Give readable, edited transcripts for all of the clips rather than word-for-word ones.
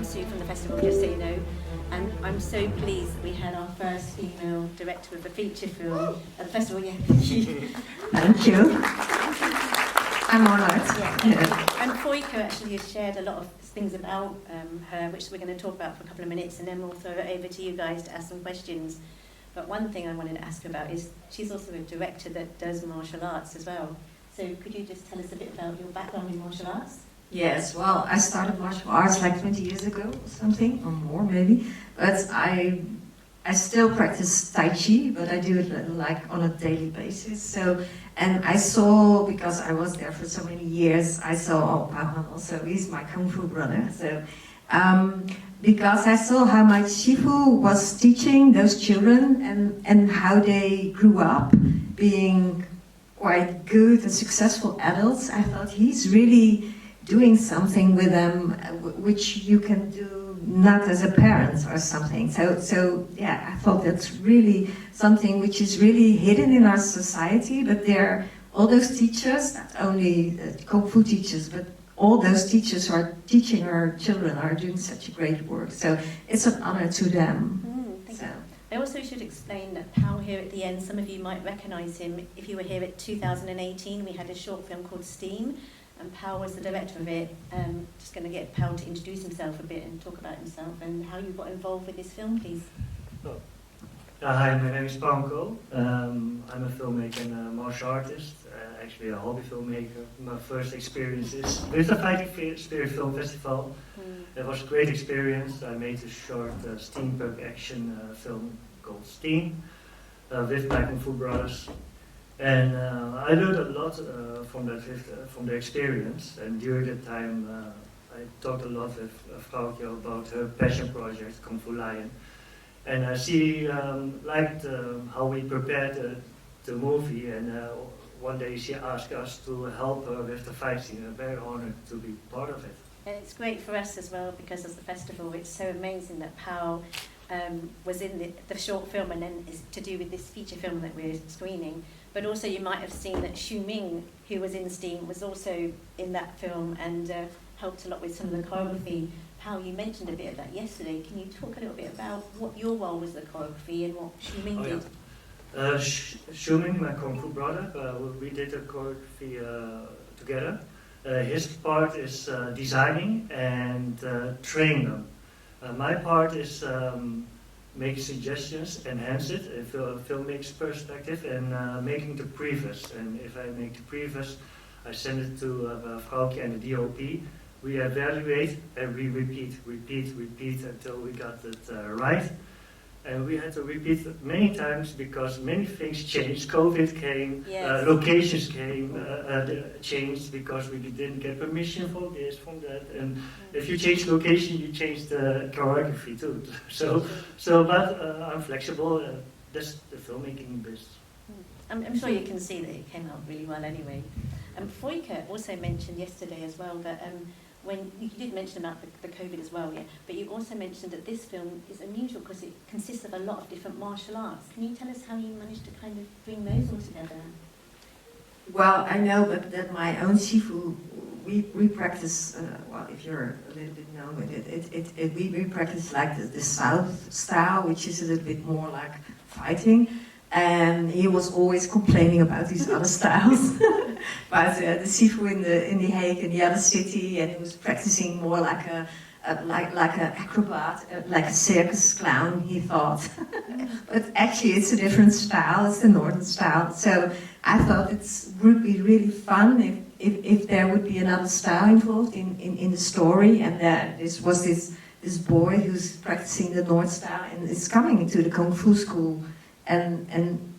I'm Sue from the festival, just so you know, and I'm so pleased that we had our first female director of a feature film at the festival. Yeah, thank you. Thank you. I'm honoured. Yeah. And Froukje actually has shared a lot of things about her, which we're going to talk about for a couple of minutes, and then we'll throw it over to you guys to ask some questions. But one thing I wanted to ask her about is she's also a director that does martial arts as well. So could you just tell us a bit about your background in martial arts? Yes, well, I started martial arts like 20 years ago or something, or more maybe. But I still practice Tai Chi, but I do it like on a daily basis. So, and I saw, because I was there for so many years, I saw, Pawan also, he's my Kung Fu brother. So, because I saw how my Sifu was teaching those children and how they grew up being quite good and successful adults, I thought he's really doing something with them which you can do not as a parent or something. So yeah, I thought that's really something which is really hidden in our society, but there, all those teachers, not only Kung Fu teachers, but all those teachers who are teaching our children are doing such a great work. So it's an honor to them. Thank you. I also should explain that Pal here at the end, some of you might recognise him. If you were here at 2018, we had a short film called Steam, and Pal was the director of it. Just going to get Pal to introduce himself a bit and talk about himself and how you got involved with this film, please. Oh. Hi, my name is Panko. I'm a filmmaker and a martial artist, actually a hobby filmmaker. My first experience is with the Fighting Spirit Film Festival. It was a great experience. I made a short steampunk action film called Steam with my Kung Fu brothers. And I learned a lot from the experience. And during that time, I talked a lot with Froukje about her passion project, Kung Fu Lion. And she liked how we prepared the movie, and one day she asked us to help her with the fight scene. I'm very honored to be part of it. And it's great for us as well, because as the festival, it's so amazing that Pal was in the short film, and then is to do with this feature film that we're screening. But also you might have seen that Xu Ming, who was in Steam, was also in that film and helped a lot with some of the choreography. Pal, you mentioned a bit of that yesterday. Can you talk a little bit about what your role was in the choreography and what Xu Ming did? Xu Ming, my Kung Fu brother, we did the choreography together. His part is designing and training them. My part is make suggestions, enhance it in a filmmaker's perspective, and making the previs. And if I make the previs, I send it to Froukje and the DOP. We evaluate and we repeat until we got it right. And we had to repeat it many times because many things changed. COVID came, yes. Locations came, changed because we didn't get permission for this, from that. And if you change location, you change the choreography too. But I'm flexible. That's the filmmaking business. I'm sure you can see that it came out really well anyway. Froukje also mentioned yesterday as well that when you did mention about the COVID as well, yeah, but you also mentioned that this film is unusual because it consists of a lot of different martial arts. Can you tell us how you managed to kind of bring those all together? Well, I know that my own Sifu, we practice, well, if you're a little bit known with it, we practice like the South style, which is a little bit more like fighting. And he was always complaining about these other styles, about the Sifu in the Hague, in the other city, and he was practicing more like an acrobat, like a circus clown, he thought. But actually, it's a different style. It's the northern style. So I thought it would be really fun if there would be another style involved in the story, and this was this boy who's practicing the north style and is coming into the Kung Fu school. And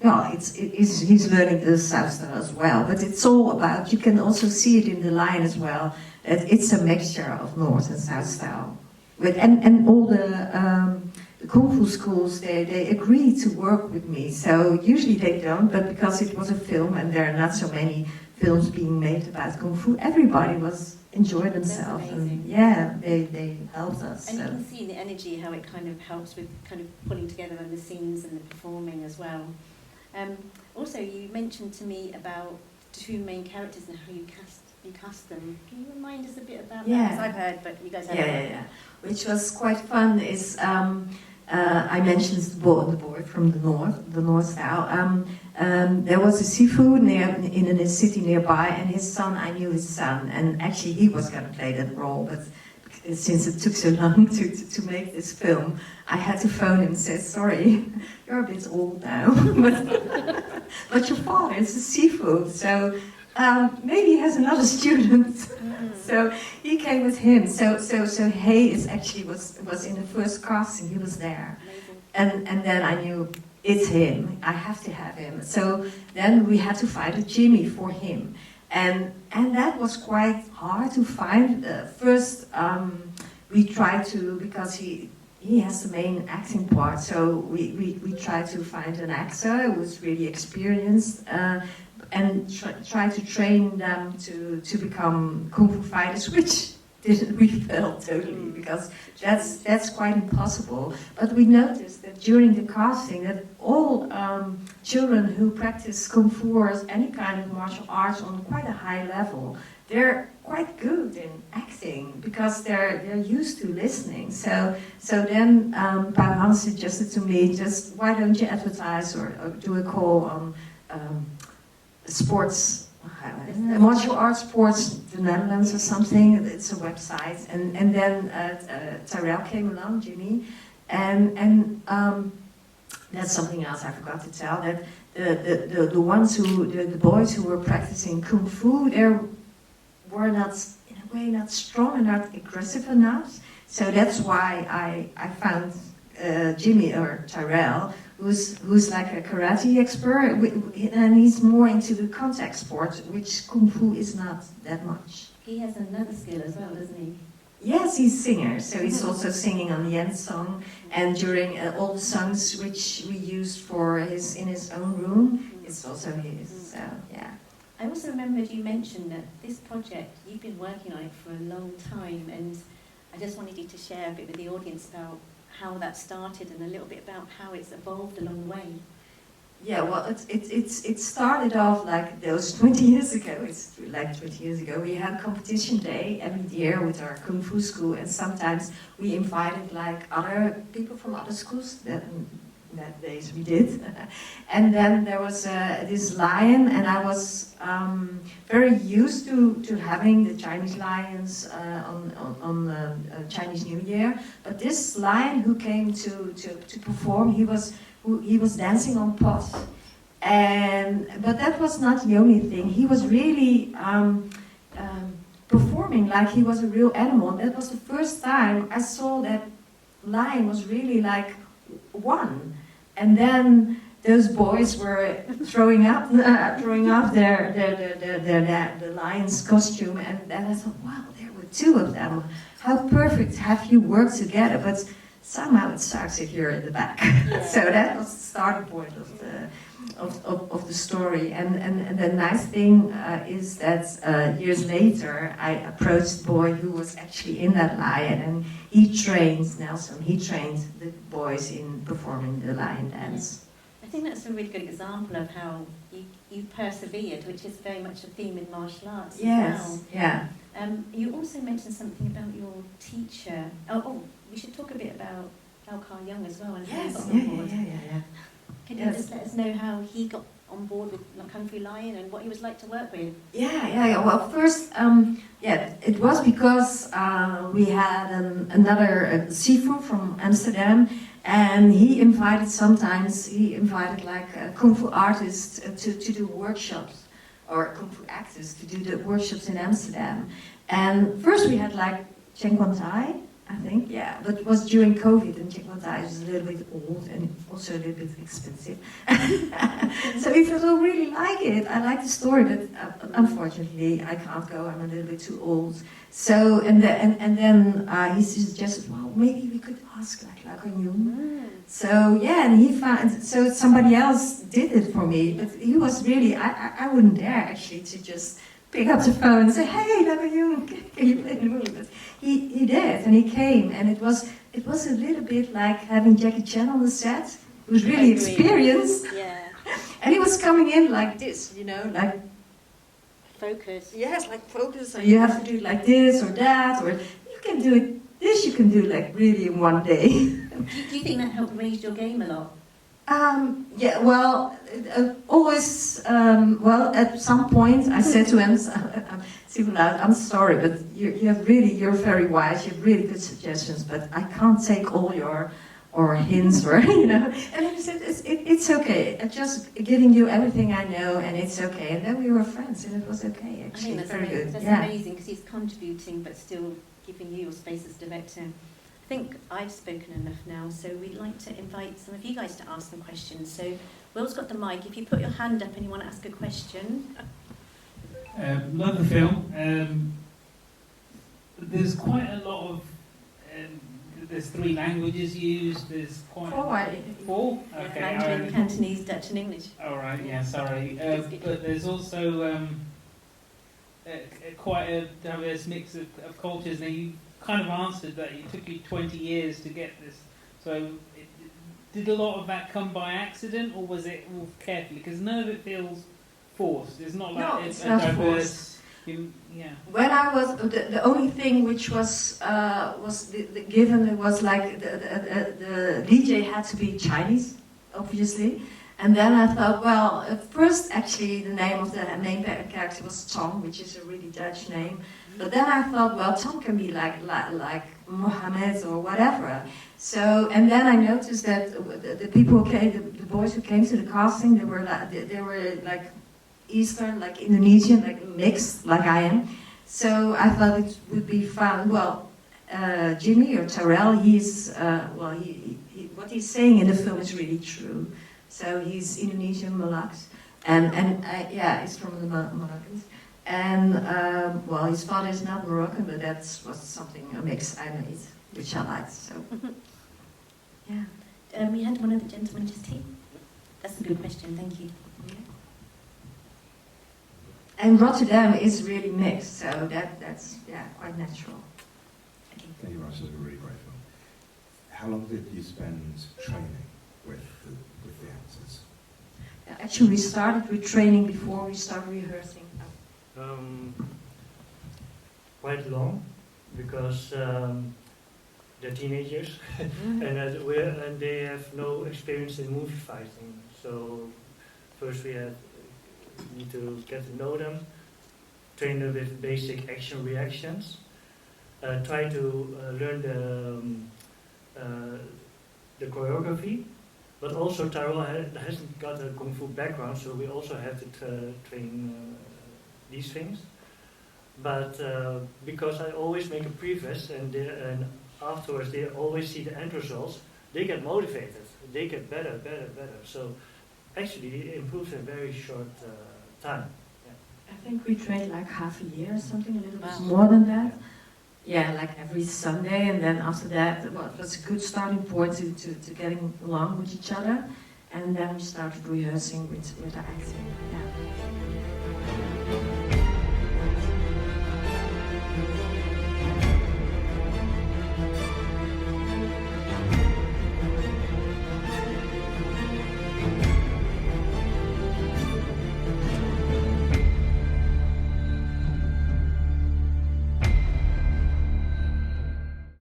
yeah, he's learning the South style as well. But it's all about, you can also see it in the line as well, that it's a mixture of North and South style. And all the Kung Fu schools, they agree to work with me. So usually they don't, but because it was a film and there are not so many films being made about Kung Fu, everybody was enjoyed themselves, and yeah, they helped us. And you can see in the energy how it kind of helps with kind of pulling together the scenes and the performing as well. Also, you mentioned to me about two main characters and how you cast custom. Can you remind us a bit about Yeah. that? 'Cause I've heard, but you guys haven't. Yeah. Which was quite fun is, I mentioned the boy from the north style. There was a Sifu in a city nearby, and his son, I knew his son, and actually he was going to play that role, but since it took so long to make this film, I had to phone him and say, sorry, you're a bit old now, but your father is a Sifu, so maybe he has another student. So he came with him. So Hay is actually was in the first casting. He was there, and then I knew it's him. I have to have him. So then we had to find a Jimmy for him, and that was quite hard to find. First, we tried to, because he has the main acting part. So we tried to find an actor who was really experienced. And try to train them to become kung fu fighters, which we failed totally, because that's quite impossible. But we noticed that during the casting that all children who practice kung fu or any kind of martial arts on quite a high level, they're quite good in acting because they're used to listening. So then Paul suggested to me, just why don't you advertise or do a call on sports, martial arts sports, the Netherlands or something. It's a website, and then Tyrell came along, Jimmy, and that's something else I forgot to tell. That the ones the boys who were practicing kung fu, they were not, in a way, not strong and not aggressive enough. So that's why I found Jimmy or Tyrell, who's like a karate expert, and he's more into the contact sport, which kung fu is not that much. He has another skill as well, doesn't he? Yes, he's a singer, so he's also singing on the end song, and during all the songs which we used for in his own room, it's also his. So yeah. I also remembered you mentioned that this project, you've been working on it for a long time, and I just wanted you to share a bit with the audience about how that started and a little bit about how it's evolved along the way. Yeah, well, it started off like those 20 years ago. It's like 20 years ago. We had competition day every year with our kung fu school, and sometimes we invited like other people from other schools. That days we did. And then there was this lion, and I was very used to having the Chinese lions on Chinese New Year. But this lion who came to perform, he was dancing on pots. But that was not the only thing. He was really performing like he was a real animal. That was the first time I saw that lion was really like one. And then those boys were throwing off the lion's costume, and then I thought, wow, there were two of them. How perfect have you worked together? But somehow it starts if you're in the back. Yeah. So that was the starting point of the story. And the nice thing is that years later, I approached the boy who was actually in that lion, and he trained Nelson. He trained the boys in performing the lion dance. I think that's a really good example of how you persevered, which is very much a theme in martial arts. Yes. As well. Yeah. You also mentioned something about your teacher. Oh, we should talk a bit about Lau Kar Young as well. And Yes. how he got on board. Yeah. Can you just let us know how he got on board with Kung Fu Lion and what he was like to work with? Yeah. Well, first, it was because we had another Sifu from Amsterdam, and he invited like Kung Fu artists to do workshops, or Kung Fu actors to do the workshops in Amsterdam. And first we had like Cheng Kwan Tai, I think, yeah, but it was during COVID, and Cheng Kwan Tai is a little bit old and also a little bit expensive. So we thought, oh, really like it. I like the story, but unfortunately I can't go. I'm a little bit too old. So and then he suggested, well, maybe we could ask like Lau Kar Young. So yeah, and he found, so somebody else did it for me, but he was really, I wouldn't dare actually to just pick up the phone and say, hey, Lau Kar Young, can you play the movie? But he did, and he came, and it was a little bit like having Jackie Chan on the set. He was really experienced. Yeah. And he was coming in like this, like Focus. Yes, like focus, or you have to do it like this or that, or you can do it, this you can do like really in one day. Do you think that helped raise your game a lot? Yeah, well, always, well, at some point I said to him, I'm sorry, but you're very wise, you have really good suggestions, but I can't take all your, or hints, or, you know. And he said, it's okay, I'm just giving you everything I know, and it's okay. And then we were friends, and it was okay, actually. I think that's very amazing. good. That's Yeah. amazing because he's contributing but still giving you your space as director. I think I've spoken enough now, so we'd like to invite some of you guys to ask some questions. So Will's got the mic. If you put your hand up and you want to ask a question. Love the film. There's quite a lot of. There's 3 languages used. There's quite. 4? Okay. Mandarin, Cantonese, Dutch, and English. All right. Yeah. Sorry. But there's also quite a diverse mix of cultures. Now you kind of answered that it took you 20 years to get this. So did a lot of that come by accident, or was it all carefully? Because none of it feels forced. It's not like No, it's a not diverse. forced. Yeah. When I was the only thing which was the given, it was like the Li Jié had to be Chinese, obviously, and then I thought, well, at first actually the name of the main character was Tom, which is a really Dutch name, but then I thought, well, Tom can be like Mohammed or whatever. So, and then I noticed that the people who came, the boys who came to the casting, they were like Eastern, like Indonesian, like mixed, like I am. So I thought it would be fun. Well, Jimmy or Terrell, he's what he's saying in the film is really true. So he's Indonesian Malaks, and yeah, he's from the Moluccans. And well, his father is not Moroccan, but that was something, a mix I made, which I liked. So yeah. We had one of the gentlemen just here. That's a good question. Thank you. And Rotterdam is really mixed, so that's quite natural. Thank you, Russ. It was a really great film. How long did you spend training with the actors? Actually, we started with training before we started rehearsing. Quite long, because they're teenagers and they have no experience in movie fighting. So first we need to get to know them, train them with basic action reactions, try to learn the choreography, but also Tyrell hasn't got a Kung Fu background, so we also have to train these things. But because I always make a previs and afterwards they always see the end results, they get motivated, they get better. So actually it improves in a very short time. Yeah. I think we trained like half a year or something, a little bit more than that. Yeah, like every Sunday, and then after that, well, it was a good starting point to getting along with each other. And then we started rehearsing with the acting. Yeah.